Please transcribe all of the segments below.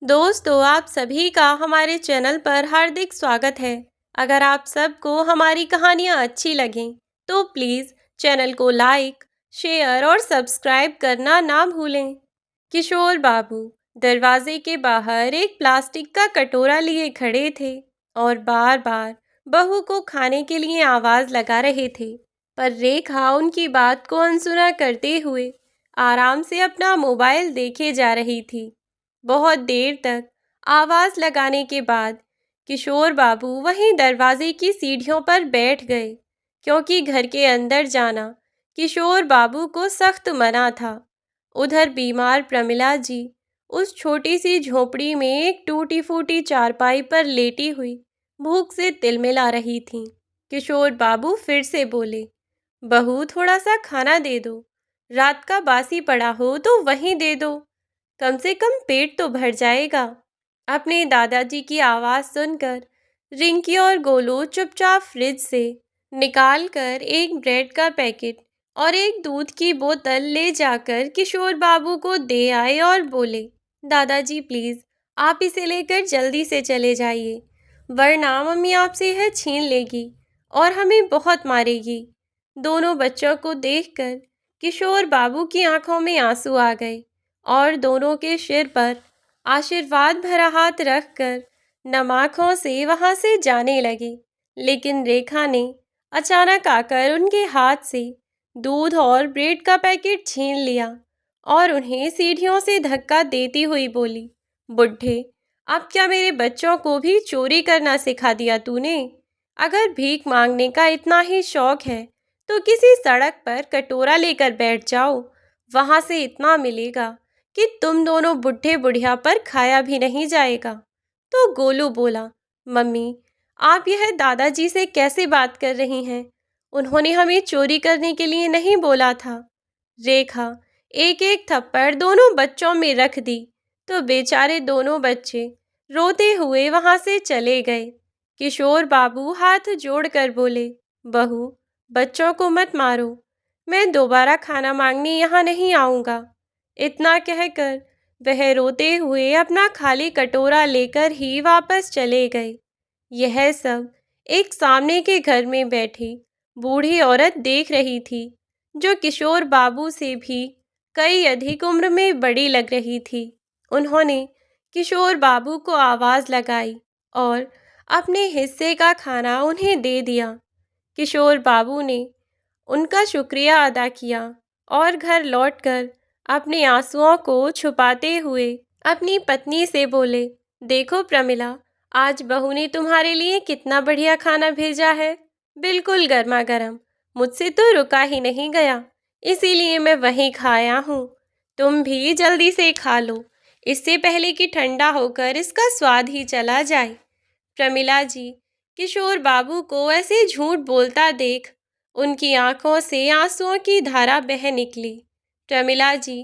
दोस्तों, आप सभी का हमारे चैनल पर हार्दिक स्वागत है। अगर आप सबको हमारी कहानियाँ अच्छी लगें, तो प्लीज़ चैनल को लाइक, शेयर और सब्सक्राइब करना ना भूलें। किशोर बाबू दरवाजे के बाहर एक प्लास्टिक का कटोरा लिए खड़े थे और बार-बार बहू को खाने के लिए आवाज़ लगा रहे थे। पर रेखा उनकी बात को अनसुना करते हुए आराम से अपना मोबाइल देखे जा रही थी। बहुत देर तक आवाज़ लगाने के बाद किशोर बाबू वहीं दरवाजे की सीढ़ियों पर बैठ गए, क्योंकि घर के अंदर जाना किशोर बाबू को सख्त मना था। उधर बीमार प्रमिला जी उस छोटी सी झोपड़ी में एक टूटी फूटी चारपाई पर लेटी हुई भूख से तिलमिला रही थीं। किशोर बाबू फिर से बोले, बहू थोड़ा सा खाना दे दो, रात का बासी पड़ा हो तो वहीं दे दो, कम से कम पेट तो भर जाएगा। अपने दादाजी की आवाज़ सुनकर रिंकी और गोलू चुपचाप फ्रिज से निकाल कर एक ब्रेड का पैकेट और एक दूध की बोतल ले जाकर किशोर बाबू को दे आए और बोले, दादाजी प्लीज़ आप इसे लेकर जल्दी से चले जाइए, वरना मम्मी आपसे यह छीन लेगी और हमें बहुत मारेगी। दोनों बच्चों को देखकर किशोर बाबू की आंखों में आंसू आ गए और दोनों के सिर पर आशीर्वाद भरा हाथ रखकर नम आँखों से वहाँ से जाने लगे। लेकिन रेखा ने अचानक आकर उनके हाथ से दूध और ब्रेड का पैकेट छीन लिया और उन्हें सीढ़ियों से धक्का देती हुई बोली, बुड्ढे, अब क्या मेरे बच्चों को भी चोरी करना सिखा दिया तूने? अगर भीख मांगने का इतना ही शौक है तो किसी सड़क पर कटोरा लेकर बैठ जाओ, वहाँ से इतना मिलेगा कि तुम दोनों बुढ़े बुढ़िया पर खाया भी नहीं जाएगा। तो गोलू बोला, मम्मी आप यह दादाजी से कैसे बात कर रही हैं? उन्होंने हमें चोरी करने के लिए नहीं बोला था। रेखा एक एक थप्पड़ दोनों बच्चों में रख दी तो बेचारे दोनों बच्चे रोते हुए वहां से चले गए। किशोर बाबू हाथ जोड़कर बोले, बहू बच्चों को मत मारो, मैं दोबारा खाना मांगने यहाँ नहीं आऊँगा। इतना कहकर वह रोते हुए अपना खाली कटोरा लेकर ही वापस चले गए। यह सब एक सामने के घर में बैठी बूढ़ी औरत देख रही थी, जो किशोर बाबू से भी कई अधिक उम्र में बड़ी लग रही थी। उन्होंने किशोर बाबू को आवाज़ लगाई और अपने हिस्से का खाना उन्हें दे दिया। किशोर बाबू ने उनका शुक्रिया अदा किया और घर लौटकर अपने आंसुओं को छुपाते हुए अपनी पत्नी से बोले, देखो प्रमिला, आज बहू ने तुम्हारे लिए कितना बढ़िया खाना भेजा है, बिल्कुल गर्मा गर्म, मुझसे तो रुका ही नहीं गया, इसीलिए मैं वहीं खाया हूँ। तुम भी जल्दी से खा लो, इससे पहले कि ठंडा होकर इसका स्वाद ही चला जाए। प्रमिला जी किशोर बाबू को ऐसे झूठ बोलता देख उनकी आंखों से आंसुओं की धारा बह निकली। प्रमिला जी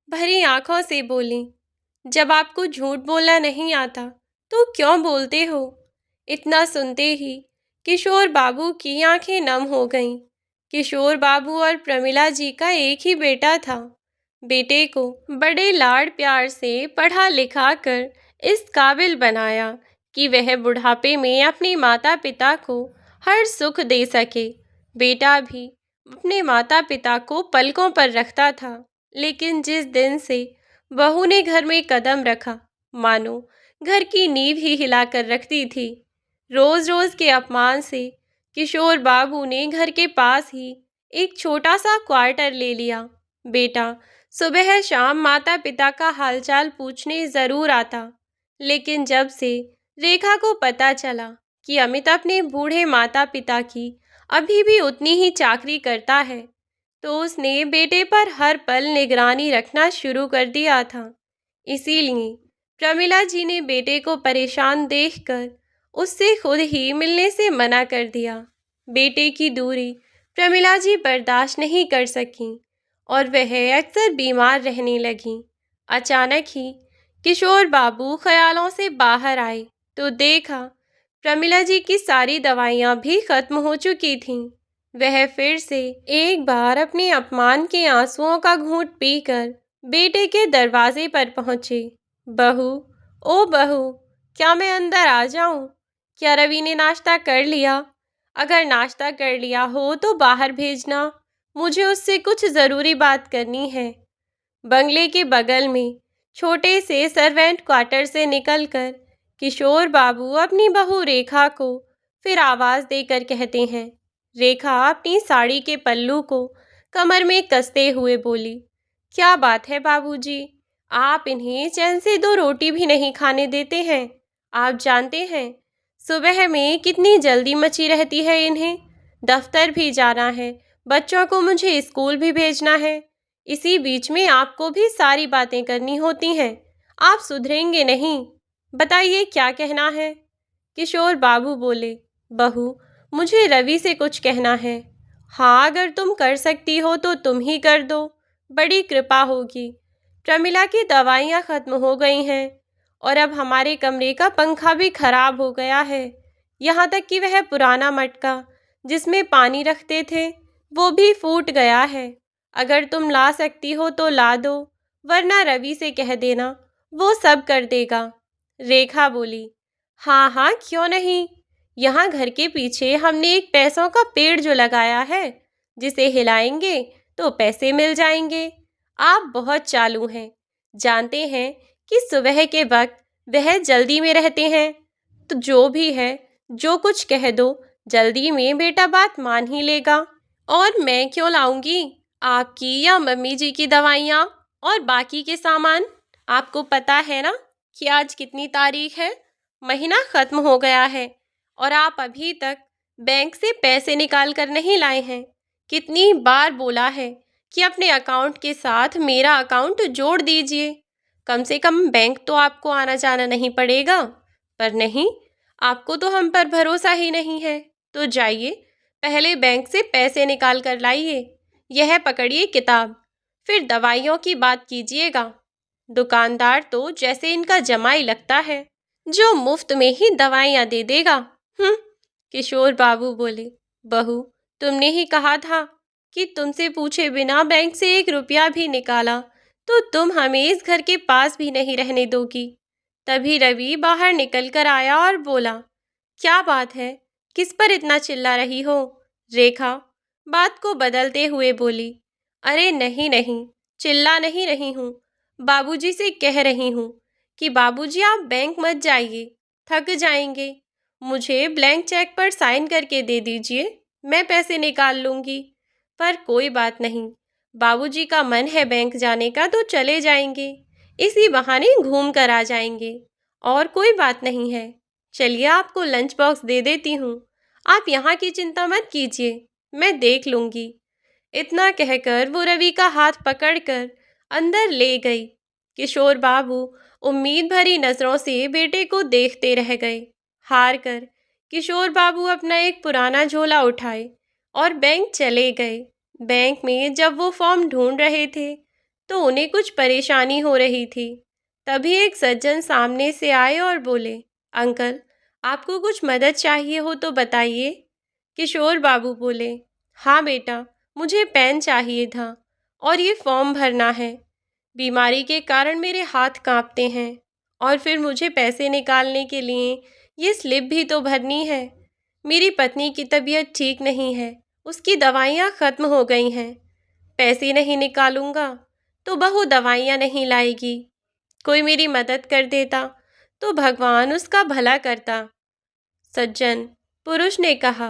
भरी आंखों से बोली, जब आपको झूठ बोलना नहीं आता तो क्यों बोलते हो? इतना सुनते ही किशोर बाबू की आंखें नम हो गईं। किशोर बाबू और प्रमिला जी का एक ही बेटा था। बेटे को बड़े लाड़ प्यार से पढ़ा लिखा कर इस काबिल बनाया कि वह बुढ़ापे में अपने माता पिता को हर सुख दे सके। बेटा भी अपने माता पिता को पलकों पर रखता था, लेकिन जिस दिन से बहू ने घर में कदम रखा, मानो घर की नींव ही हिलाकर रखती थी। रोज रोज के अपमान से किशोर बाबू ने घर के पास ही एक छोटा सा क्वार्टर ले लिया। बेटा सुबह शाम माता पिता का हालचाल पूछने जरूर आता, लेकिन जब से रेखा को पता चला कि अमित अपने बूढ़े माता पिता की अभी भी उतनी ही चाकरी करता है, तो उसने बेटे पर हर पल निगरानी रखना शुरू कर दिया था। इसीलिए प्रमिला जी ने बेटे को परेशान देखकर उससे खुद ही मिलने से मना कर दिया। बेटे की दूरी प्रमिला जी बर्दाश्त नहीं कर सकीं और वह अक्सर बीमार रहने लगीं। अचानक ही किशोर बाबू ख्यालों से बाहर आए तो देखा प्रमिला जी की सारी दवाइयाँ भी खत्म हो चुकी थीं। वह फिर से एक बार अपने अपमान के आंसुओं का घूंट पीकर बेटे के दरवाजे पर पहुंचे। बहू ओ बहू, क्या मैं अंदर आ जाऊं? क्या रवि ने नाश्ता कर लिया? अगर नाश्ता कर लिया हो तो बाहर भेजना। मुझे उससे कुछ ज़रूरी बात करनी है। बंगले के बगल में छोटे से सर्वेंट क्वार्टर से निकलकर किशोर बाबू अपनी बहू रेखा को फिर आवाज़ देकर कहते हैं। रेखा अपनी साड़ी के पल्लू को कमर में कसते हुए बोली, क्या बात है बाबूजी, आप इन्हें चैन से दो रोटी भी नहीं खाने देते हैं। आप जानते हैं सुबह में कितनी जल्दी मची रहती है इन्हें। दफ्तर भी जाना है, बच्चों को मुझे स्कूल भी भेजना है। इसी बीच में आपको भी सारी बातें करनी होती हैं। आप सुधरेंगे नहीं। बताइए क्या कहना है? किशोर बाबू बोले, बहू, मुझे रवि से कुछ कहना है। हाँ, अगर तुम कर सकती हो तो तुम ही कर दो, बड़ी कृपा होगी। प्रमिला की दवाइयाँ ख़त्म हो गई हैं और अब हमारे कमरे का पंखा भी खराब हो गया है। यहाँ तक कि वह पुराना मटका जिसमें पानी रखते थे वो भी फूट गया है। अगर तुम ला सकती हो तो ला दो, वरना रवि से कह देना, वो सब कर देगा। रेखा बोली, हाँ हाँ, क्यों नहीं। यहाँ घर के पीछे हमने एक पैसों का पेड़ जो लगाया है, जिसे हिलाएंगे तो पैसे मिल जाएंगे। आप बहुत चालू हैं, जानते हैं कि सुबह के वक्त वह जल्दी में रहते हैं। तो जो भी है, जो कुछ कह दो, जल्दी में बेटा बात मान ही लेगा। और मैं क्यों लाऊंगी आपकी या मम्मी जी की दवाइयाँ और बाकी के सामान? आपको पता है ना कि आज कितनी तारीख है? महीना ख़त्म हो गया है और आप अभी तक बैंक से पैसे निकाल कर नहीं लाए हैं। कितनी बार बोला है कि अपने अकाउंट के साथ मेरा अकाउंट जोड़ दीजिए। कम से कम बैंक तो आपको आना जाना नहीं पड़ेगा। पर नहीं, आपको तो हम पर भरोसा ही नहीं है। तो जाइए, पहले बैंक से पैसे निकाल कर लाइए। यह पकड़िए किताब, फिर दवाइयों की बात कीजिएगा। दुकानदार तो जैसे इनका जमाई लगता है, जो मुफ्त में ही दवाइयाँ दे देगा। किशोर बाबू बोले, बहू, तुमने ही कहा था कि तुमसे पूछे बिना बैंक से 1 रुपया भी निकाला तो तुम हमें इस घर के पास भी नहीं रहने दोगी। तभी रवि बाहर निकल कर आया और बोला, क्या बात है, किस पर इतना चिल्ला रही हो? रेखा बात को बदलते हुए बोली, अरे नहीं नहीं, चिल्ला नहीं रही हूँ, बाबूजी से कह रही हूँ कि बाबूजी आप बैंक मत जाइए, थक जाएंगे। मुझे ब्लैंक चेक पर साइन करके दे दीजिए, मैं पैसे निकाल लूँगी। पर कोई बात नहीं, बाबूजी का मन है बैंक जाने का तो चले जाएंगे, इसी बहाने घूम कर आ जाएंगे। और कोई बात नहीं है। चलिए, आपको लंच बॉक्स दे देती हूँ। आप यहाँ की चिंता मत कीजिए, मैं देख लूँगी। इतना कहकर वो रवि का हाथ पकड़कर अंदर ले गई। किशोर बाबू उम्मीद भरी नज़रों से बेटे को देखते रह गए। हार कर किशोर बाबू अपना एक पुराना झोला उठाए और बैंक चले गए। बैंक में जब वो फॉर्म ढूंढ रहे थे तो उन्हें कुछ परेशानी हो रही थी। तभी एक सज्जन सामने से आए और बोले, अंकल, आपको कुछ मदद चाहिए हो तो बताइए। किशोर बाबू बोले, हाँ बेटा, मुझे पेन चाहिए था और ये फॉर्म भरना है। बीमारी के कारण मेरे हाथ कांपते हैं और फिर मुझे पैसे निकालने के लिए ये स्लिप भी तो भरनी है। मेरी पत्नी की तबीयत ठीक नहीं है, उसकी दवाइयाँ ख़त्म हो गई हैं। पैसे नहीं निकालूंगा तो बहू दवाइयाँ नहीं लाएगी। कोई मेरी मदद कर देता तो भगवान उसका भला करता। सज्जन पुरुष ने कहा,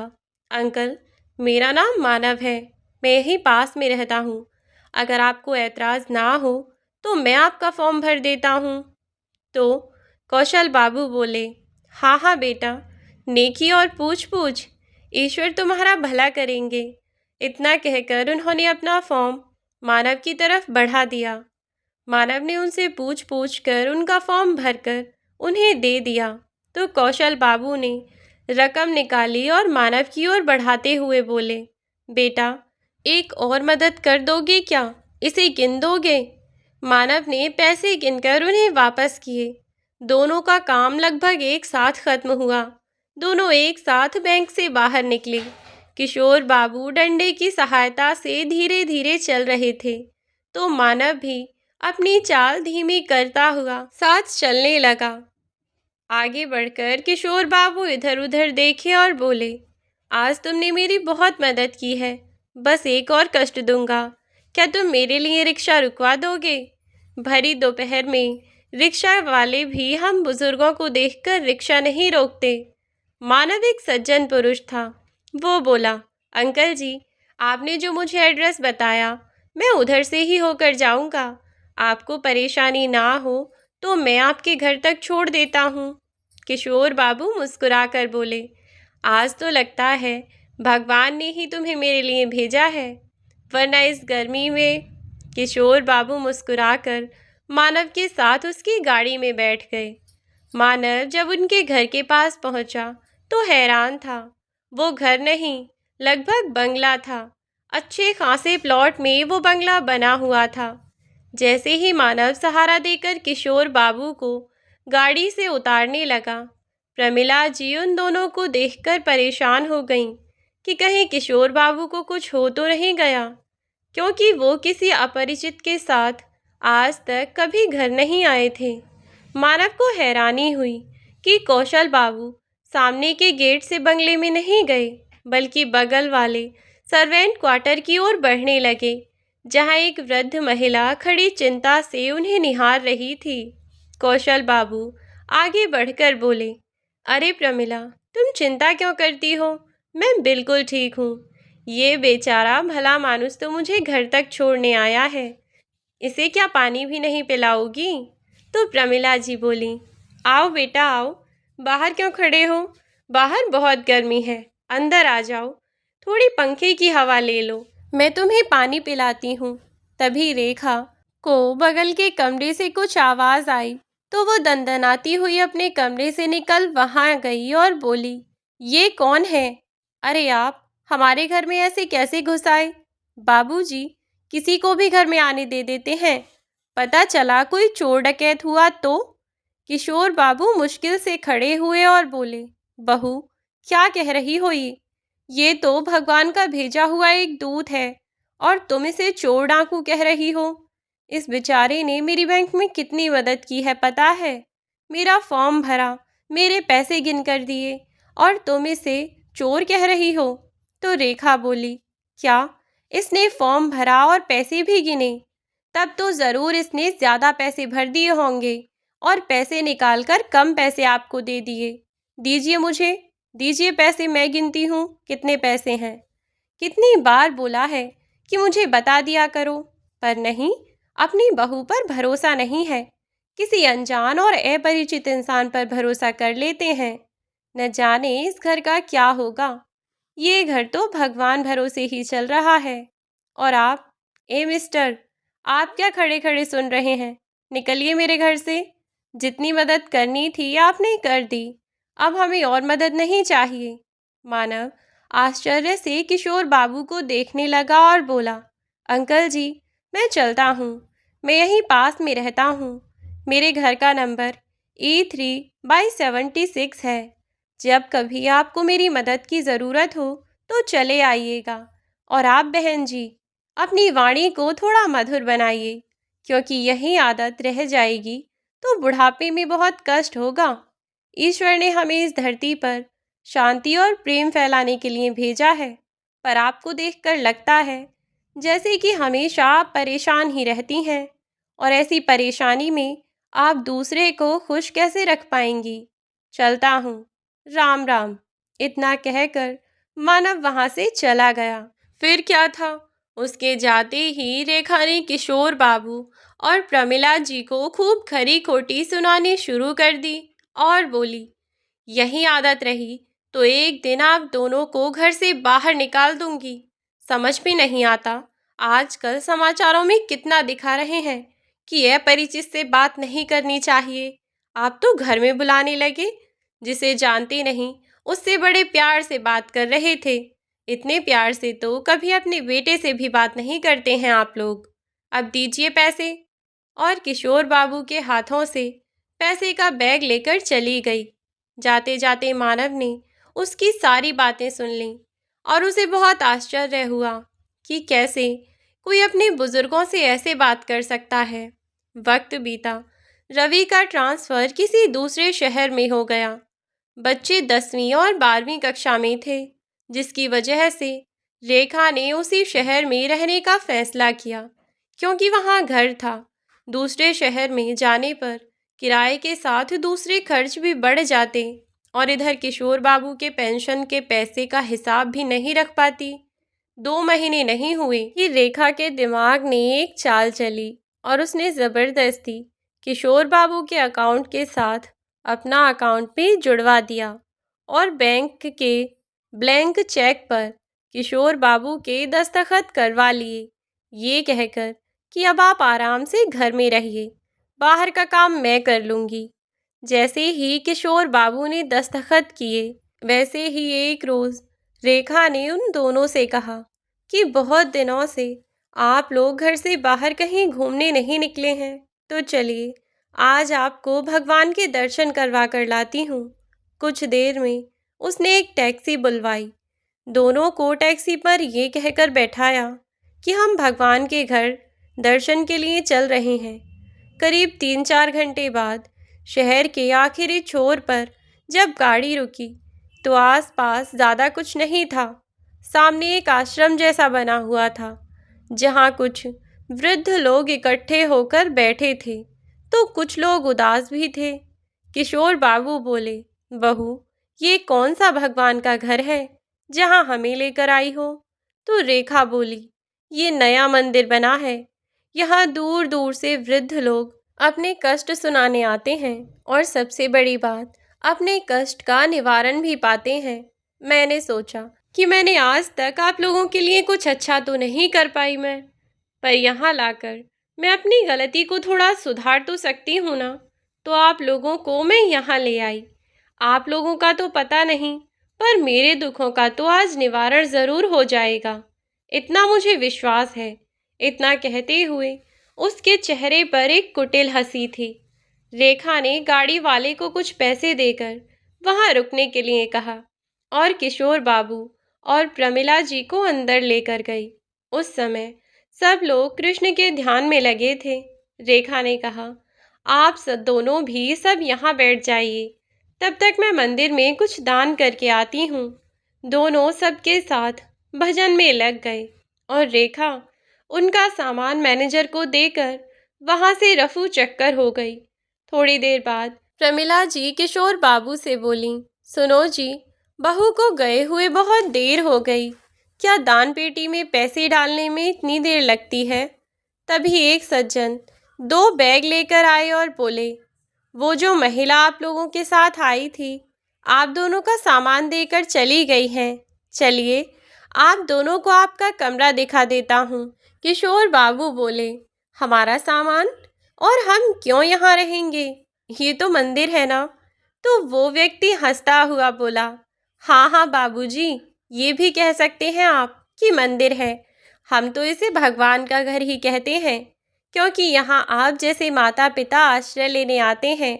अंकल, मेरा नाम मानव है, मैं यहीं पास में रहता हूँ। अगर आपको ऐतराज़ ना हो तो मैं आपका फॉर्म भर देता हूँ। तो कौशल बाबू बोले, हाँ हाँ बेटा, नेकी और पूछ पूछ, ईश्वर तुम्हारा भला करेंगे। इतना कहकर उन्होंने अपना फॉर्म मानव की तरफ बढ़ा दिया। मानव ने उनसे पूछ पूछ कर उनका फॉर्म भरकर उन्हें दे दिया। तो कौशल बाबू ने रकम निकाली और मानव की ओर बढ़ाते हुए बोले, बेटा, एक और मदद कर दोगे क्या? इसे गिन दोगे? मानव ने पैसे गिनकर उन्हें वापस किए। दोनों का काम लगभग एक साथ खत्म हुआ। दोनों एक साथ बैंक से बाहर निकले। किशोर बाबू डंडे की सहायता से धीरे धीरे चल रहे थे तो मानव भी अपनी चाल धीमी करता हुआ साथ चलने लगा। आगे बढ़कर किशोर बाबू इधर उधर देखे और बोले, आज तुमने मेरी बहुत मदद की है, बस एक और कष्ट दूंगा। क्या तुम मेरे लिए रिक्शा रुकवा दोगे? भरी दोपहर में रिक्शा वाले भी हम बुजुर्गों को देखकर रिक्शा नहीं रोकते। मानव एक सज्जन पुरुष था। वो बोला, अंकल जी, आपने जो मुझे एड्रेस बताया, मैं उधर से ही होकर जाऊंगा। आपको परेशानी ना हो तो मैं आपके घर तक छोड़ देता हूँ। किशोर बाबू मुस्कुराकर बोले, आज तो लगता है भगवान ने ही तुम्हें मेरे लिए भेजा है, वरना इस गर्मी में। किशोर बाबू मुस्कुराकर मानव के साथ उसकी गाड़ी में बैठ गए। मानव जब उनके घर के पास पहुंचा तो हैरान था। वो घर नहीं, लगभग बंगला था। अच्छे खासे प्लॉट में वो बंगला बना हुआ था। जैसे ही मानव सहारा देकर किशोर बाबू को गाड़ी से उतारने लगा, प्रमिला जी उन दोनों को देखकर परेशान हो गईं कि कहीं किशोर बाबू को कुछ हो तो नहीं गया, क्योंकि वो किसी अपरिचित के साथ आज तक कभी घर नहीं आए थे। मानव को हैरानी हुई कि कौशल बाबू सामने के गेट से बंगले में नहीं गए, बल्कि बगल वाले सर्वेंट क्वार्टर की ओर बढ़ने लगे, जहां एक वृद्ध महिला खड़ी चिंता से उन्हें निहार रही थी। कौशल बाबू आगे बढ़कर बोले, अरे प्रमिला, तुम चिंता क्यों करती हो? मैं बिल्कुल ठीक हूँ। ये बेचारा भला मानुस तो मुझे घर तक छोड़ने आया है, इसे क्या पानी भी नहीं पिलाओगी? तो प्रमिला जी बोली, आओ बेटा आओ, बाहर क्यों खड़े हो? बाहर बहुत गर्मी है, अंदर आ जाओ, थोड़ी पंखे की हवा ले लो, मैं तुम्हें पानी पिलाती हूँ। तभी रेखा को बगल के कमरे से कुछ आवाज़ आई तो वो दंदनाती हुई अपने कमरे से निकल वहाँ गई और बोली, ये कौन है? अरे आप हमारे घर में ऐसे कैसे घुस आए? बाबूजी किसी को भी घर में आने दे देते हैं, पता चला कोई चोर डकैत हुआ तो? किशोर बाबू मुश्किल से खड़े हुए और बोले, बहू क्या कह रही हो ये तो भगवान का भेजा हुआ एक दूत है और तुम इसे चोर डाकू कह रही हो। इस बेचारे ने मेरी बैंक में कितनी मदद की है पता है? मेरा फॉर्म भरा, मेरे पैसे गिन कर दिए, और तुम इसे चोर कह रही हो? तो रेखा बोली, क्या इसने फॉर्म भरा और पैसे भी गिने? तब तो ज़रूर इसने ज़्यादा पैसे भर दिए होंगे और पैसे निकालकर कम पैसे आपको दे दिए। दीजिए मुझे, दीजिए पैसे, मैं गिनती हूँ कितने पैसे हैं। कितनी बार बोला है कि मुझे बता दिया करो, पर नहीं, अपनी बहू पर भरोसा नहीं है, किसी अनजान और अपरिचित इंसान पर भरोसा कर लेते हैं। न जाने इस घर का क्या होगा। ये घर तो भगवान भरोसे ही चल रहा है। और आप, ए मिस्टर, आप क्या खड़े खड़े सुन रहे हैं? निकलिए मेरे घर से। जितनी मदद करनी थी आपने कर दी, अब हमें और मदद नहीं चाहिए। मानव आश्चर्य से किशोर बाबू को देखने लगा और बोला, अंकल जी, मैं चलता हूँ, मैं यहीं पास में रहता हूँ। मेरे घर का नंबर E3/76 है। जब कभी आपको मेरी मदद की ज़रूरत हो तो चले आइएगा। और आप बहन जी, अपनी वाणी को थोड़ा मधुर बनाइए, क्योंकि यही आदत रह जाएगी तो बुढ़ापे में बहुत कष्ट होगा। ईश्वर ने हमें इस धरती पर शांति और प्रेम फैलाने के लिए भेजा है, पर आपको देखकर लगता है जैसे कि हमेशा आप परेशान ही रहती हैं, और ऐसी परेशानी में आप दूसरे को खुश कैसे रख पाएंगी? चलता हूँ, राम राम। इतना कहकर मानव वहाँ से चला गया। फिर क्या था, उसके जाते ही रेखा ने किशोर बाबू और प्रमिला जी को खूब खरी खोटी सुनानी शुरू कर दी और बोली, यही आदत रही तो एक दिन आप दोनों को घर से बाहर निकाल दूंगी। समझ में नहीं आता, आजकल समाचारों में कितना दिखा रहे हैं कि अपरिचित से बात नहीं करनी चाहिए। आप तो घर में बुलाने लगे, जिसे जानते नहीं उससे बड़े प्यार से बात कर रहे थे। इतने प्यार से तो कभी अपने बेटे से भी बात नहीं करते हैं आप लोग। अब दीजिए पैसे। और किशोर बाबू के हाथों से पैसे का बैग लेकर चली गई। जाते जाते मानव ने उसकी सारी बातें सुन लीं और उसे बहुत आश्चर्य हुआ कि कैसे कोई अपने बुजुर्गों से ऐसे बात कर सकता है। वक्त बीता। रवि का ट्रांसफ़र किसी दूसरे शहर में हो गया। बच्चे 10वीं और 12वीं कक्षा में थे, जिसकी वजह से रेखा ने उसी शहर में रहने का फैसला किया, क्योंकि वहाँ घर था। दूसरे शहर में जाने पर किराए के साथ दूसरे खर्च भी बढ़ जाते और इधर किशोर बाबू के पेंशन के पैसे का हिसाब भी नहीं रख पाती। 2 महीने नहीं हुए कि रेखा के दिमाग में एक चाल चली और उसने ज़बरदस्ती किशोर बाबू के अकाउंट के साथ अपना अकाउंट भी जुड़वा दिया और बैंक के ब्लैंक चेक पर किशोर बाबू के दस्तखत करवा लिए, ये कहकर कि अब आप आराम से घर में रहिए, बाहर का काम मैं कर लूँगी। जैसे ही किशोर बाबू ने दस्तखत किए, वैसे ही एक रोज़ रेखा ने उन दोनों से कहा कि बहुत दिनों से आप लोग घर से बाहर कहीं घूमने नहीं निकले हैं, तो चलिए आज आपको भगवान के दर्शन करवा कर लाती हूँ। कुछ देर में उसने एक टैक्सी बुलवाई। दोनों को टैक्सी पर ये कहकर बैठाया कि हम भगवान के घर दर्शन के लिए चल रहे हैं। करीब 3-4 घंटे बाद शहर के आखिरी छोर पर जब गाड़ी रुकी तो आसपास ज़्यादा कुछ नहीं था। सामने एक आश्रम जैसा बना हुआ था, जहाँ कुछ वृद्ध लोग इकट्ठे होकर बैठे थे, तो कुछ लोग उदास भी थे। किशोर बाबू बोले, बहू, ये कौन सा भगवान का घर है जहाँ हमें लेकर आई हो? तो रेखा बोली, ये नया मंदिर बना है। यहाँ दूर दूर से वृद्ध लोग अपने कष्ट सुनाने आते हैं और सबसे बड़ी बात, अपने कष्ट का निवारण भी पाते हैं। मैंने सोचा कि मैंने आज तक आप लोगों के लिए कुछ अच्छा तो नहीं कर पाई मैं, पर यहाँ लाकर मैं अपनी गलती को थोड़ा सुधार तो सकती हूँ ना। तो आप लोगों को मैं यहाँ ले आई। आप लोगों का तो पता नहीं, पर मेरे दुखों का तो आज निवारण ज़रूर हो जाएगा, इतना मुझे विश्वास है। इतना कहते हुए उसके चेहरे पर एक कुटिल हंसी थी। रेखा ने गाड़ी वाले को कुछ पैसे देकर वहां रुकने के लिए कहा और किशोर बाबू और प्रमिला जी को अंदर लेकर गई। उस समय सब लोग कृष्ण के ध्यान में लगे थे। रेखा ने कहा, आप सब दोनों भी सब यहाँ बैठ जाइए, तब तक मैं मंदिर में कुछ दान करके आती हूँ। दोनों सबके साथ भजन में लग गए और रेखा उनका सामान मैनेजर को देकर वहां से रफू चक्कर हो गई। थोड़ी देर बाद प्रमिला जी किशोर बाबू से बोली, सुनो जी, बहू को गए हुए बहुत देर हो गई, क्या दान पेटी में पैसे डालने में इतनी देर लगती है? तभी एक सज्जन 2 बैग लेकर आए और बोले, वो जो महिला आप लोगों के साथ आई थी, आप दोनों का सामान देकर चली गई हैं। चलिए आप दोनों को आपका कमरा दिखा देता हूँ। किशोर बाबू बोले, हमारा सामान? और हम क्यों यहाँ रहेंगे? ये तो मंदिर है ना। तो वो व्यक्ति हंसता हुआ बोला, हाँ हाँ बाबूजी, ये भी कह सकते हैं आप कि मंदिर है। हम तो इसे भगवान का घर ही कहते हैं, क्योंकि यहाँ आप जैसे माता पिता आश्रय लेने आते हैं।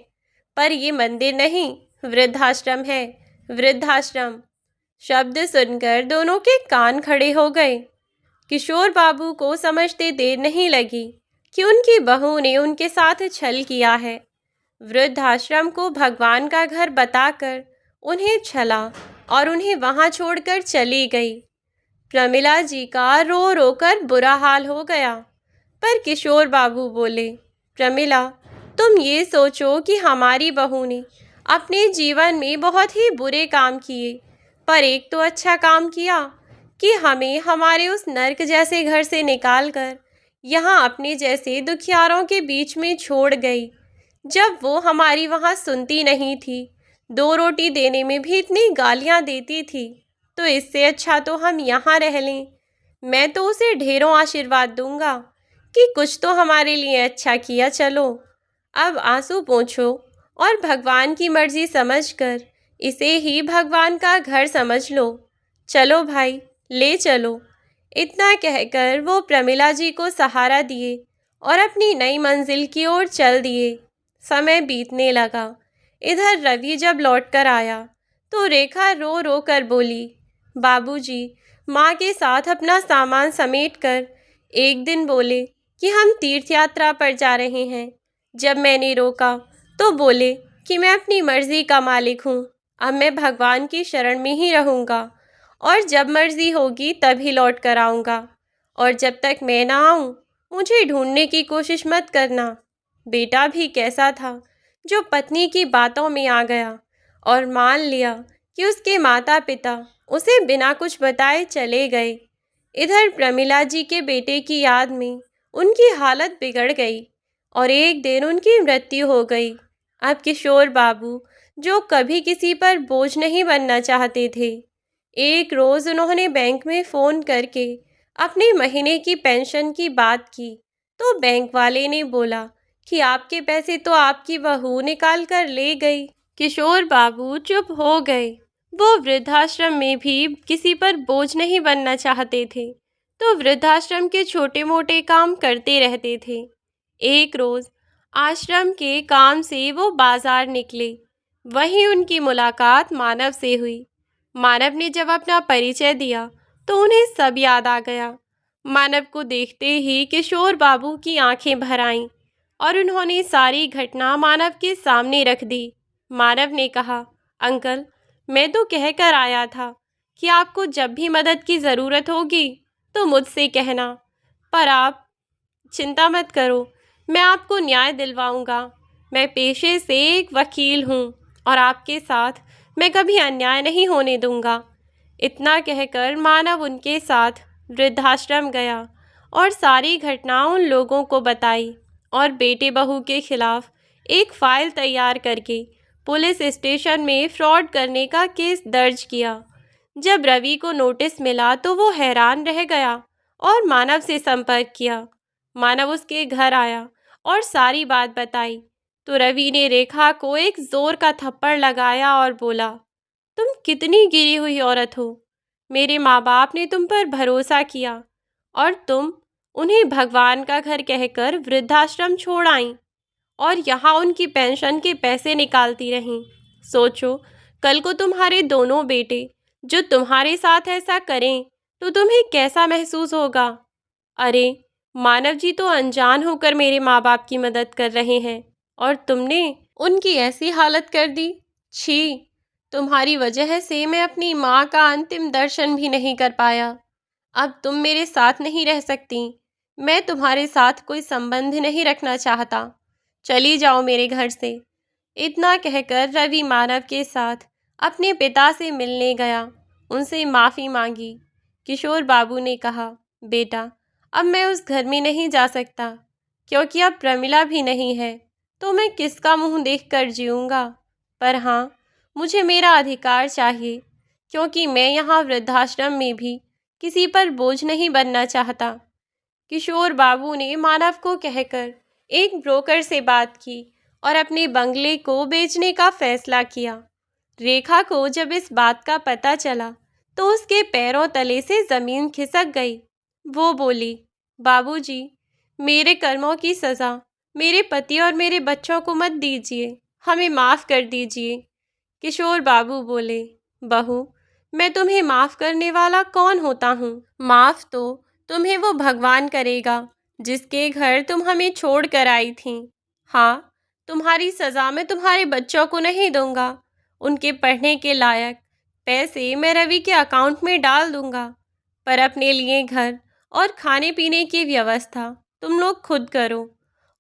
पर ये मंदिर नहीं, वृद्धाश्रम है, वृद्धाश्रम। शब्द सुनकर दोनों के कान खड़े हो गए। किशोर बाबू को समझते देर नहीं लगी कि उनकी बहू ने उनके साथ छल किया है। वृद्धाश्रम को भगवान का घर बताकर उन्हें छला और उन्हें वहां छोड़कर चली गई। प्रमिला जी का रो रो कर बुरा हाल हो गया, पर किशोर बाबू बोले, प्रमिला, तुम ये सोचो कि हमारी बहू ने अपने जीवन में बहुत ही बुरे काम किए, पर एक तो अच्छा काम किया कि हमें हमारे उस नर्क जैसे घर से निकालकर यहाँ अपने जैसे दुखियारों के बीच में छोड़ गई। जब वो हमारी वहाँ सुनती नहीं थी, 2 रोटी देने में भी इतनी गालियाँ देती थी, तो इससे अच्छा तो हम यहाँ रह लें। मैं तो उसे ढेरों आशीर्वाद दूंगा कि कुछ तो हमारे लिए अच्छा किया। चलो अब आंसू पोंछो और भगवान की मर्जी समझकर इसे ही भगवान का घर समझ लो। चलो भाई, ले चलो। इतना कहकर वो प्रमिला जी को सहारा दिए और अपनी नई मंजिल की ओर चल दिए। समय बीतने लगा। इधर रवि जब लौटकर आया तो रेखा रो रो कर बोली, बाबूजी, माँ के साथ अपना सामान समेटकर एक दिन बोले कि हम तीर्थ यात्रा पर जा रहे हैं। जब मैंने रोका तो बोले कि मैं अपनी मर्जी का मालिक हूँ, अब मैं भगवान की शरण में ही रहूँगा और जब मर्जी होगी तभी लौट कर आऊँगा, और जब तक मैं ना आऊँ मुझे ढूंढने की कोशिश मत करना। बेटा भी कैसा था जो पत्नी की बातों में आ गया और मान लिया कि उसके माता पिता उसे बिना कुछ बताए चले गए। इधर प्रमिला जी के बेटे की याद में उनकी हालत बिगड़ गई और एक दिन उनकी मृत्यु हो गई। अब किशोर बाबू, जो कभी किसी पर बोझ नहीं बनना चाहते थे, एक रोज़ उन्होंने बैंक में फ़ोन करके अपने महीने की पेंशन की बात की तो बैंक वाले ने बोला कि आपके पैसे तो आपकी बहू निकाल कर ले गई। किशोर बाबू चुप हो गए। वो वृद्धाश्रम में भी किसी पर बोझ नहीं बनना चाहते थे, तो वृद्धाश्रम के छोटे मोटे काम करते रहते थे। एक रोज़ आश्रम के काम से वो बाजार निकले। वहीं उनकी मुलाकात मानव से हुई। मानव ने जब अपना परिचय दिया तो उन्हें सब याद आ गया। मानव को देखते ही किशोर बाबू की आंखें भर आईं और उन्होंने सारी घटना मानव के सामने रख दी। मानव ने कहा, अंकल, मैं तो कहकर आया था कि आपको जब भी मदद की ज़रूरत होगी तो मुझसे कहना, पर आप चिंता मत करो, मैं आपको न्याय दिलवाऊंगा। मैं पेशे से एक वकील हूँ और आपके साथ मैं कभी अन्याय नहीं होने दूंगा। इतना कहकर मानव उनके साथ वृद्धाश्रम गया और सारी घटना उन लोगों को बताई और बेटे बहू के खिलाफ एक फाइल तैयार करके पुलिस स्टेशन में फ्रॉड करने का केस दर्ज किया। जब रवि को नोटिस मिला तो वो हैरान रह गया और मानव से संपर्क किया। मानव उसके घर आया और सारी बात बताई तो रवि ने रेखा को एक जोर का थप्पड़ लगाया और बोला, तुम कितनी गिरी हुई औरत हो। मेरे माँ बाप ने तुम पर भरोसा किया और तुम उन्हें भगवान का घर कहकर वृद्धाश्रम छोड़ आई और यहाँ उनकी पेंशन के पैसे निकालती रहीं। सोचो, कल को तुम्हारे दोनों बेटे जो तुम्हारे साथ ऐसा करें तो तुम्हें कैसा महसूस होगा। अरे, मानव जी तो अनजान होकर मेरे माँ बाप की मदद कर रहे हैं और तुमने उनकी ऐसी हालत कर दी। छी, तुम्हारी वजह से मैं अपनी माँ का अंतिम दर्शन भी नहीं कर पाया। अब तुम मेरे साथ नहीं रह सकती। मैं तुम्हारे साथ कोई संबंध नहीं रखना चाहता। चली जाओ मेरे घर से। इतना कहकर रवि मानव के साथ अपने पिता से मिलने गया। उनसे माफ़ी मांगी। किशोर बाबू ने कहा, बेटा, अब मैं उस घर में नहीं जा सकता क्योंकि अब प्रमिला भी नहीं है, तो मैं किसका मुंह देखकर जीऊँगा। पर हाँ, मुझे मेरा अधिकार चाहिए क्योंकि मैं यहाँ वृद्धाश्रम में भी किसी पर बोझ नहीं बनना चाहता। किशोर बाबू ने मानव को कहकर एक ब्रोकर से बात की और अपने बंगले को बेचने का फैसला किया। रेखा को जब इस बात का पता चला तो उसके पैरों तले से ज़मीन खिसक गई। वो बोली, बाबूजी, मेरे कर्मों की सज़ा मेरे पति और मेरे बच्चों को मत दीजिए, हमें माफ़ कर दीजिए। किशोर बाबू बोले, बहू, मैं तुम्हें माफ़ करने वाला कौन होता हूँ। माफ़ तो तुम्हें वो भगवान करेगा जिसके घर तुम हमें छोड़ कर आई थी। हाँ, तुम्हारी सज़ा मैं तुम्हारे बच्चों को नहीं दूंगा। उनके पढ़ने के लायक पैसे मैं रवि के अकाउंट में डाल दूंगा, पर अपने लिए घर और खाने पीने की व्यवस्था तुम लोग खुद करो।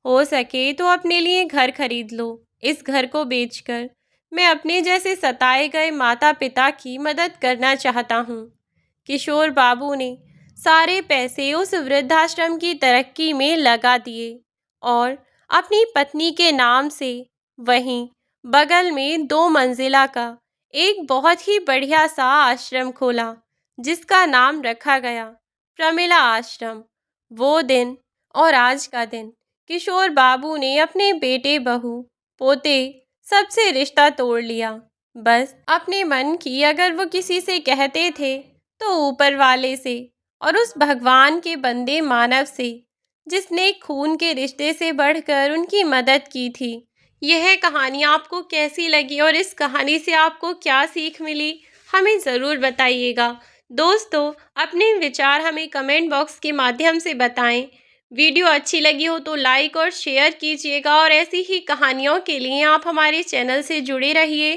हो सके तो अपने लिए घर खरीद लो। इस घर को बेचकर मैं अपने जैसे सताए गए माता पिता की मदद करना चाहता हूँ। किशोर बाबू ने सारे पैसे उस वृद्धाश्रम की तरक्की में लगा दिए और अपनी पत्नी के नाम से वहीं बगल में 2 मंजिला का एक बहुत ही बढ़िया सा आश्रम खोला, जिसका नाम रखा गया प्रमिला आश्रम। वो दिन और आज का दिन किशोर बाबू ने अपने बेटे बहू पोते सबसे रिश्ता तोड़ लिया। बस अपने मन की अगर वो किसी से कहते थे तो ऊपर वाले से और उस भगवान के बंदे मानव से, जिसने खून के रिश्ते से बढ़कर उनकी मदद की थी। यह कहानी आपको कैसी लगी और इस कहानी से आपको क्या सीख मिली, हमें ज़रूर बताइएगा। दोस्तों, अपने विचार हमें कमेंट बॉक्स के माध्यम से बताएं। वीडियो अच्छी लगी हो तो लाइक और शेयर कीजिएगा और ऐसी ही कहानियों के लिए आप हमारे चैनल से जुड़े रहिए।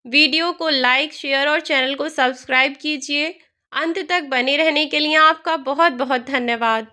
वीडियो को लाइक, शेयर और चैनल को सब्सक्राइब कीजिए। अंत तक बने रहने के लिए आपका बहुत बहुत धन्यवाद।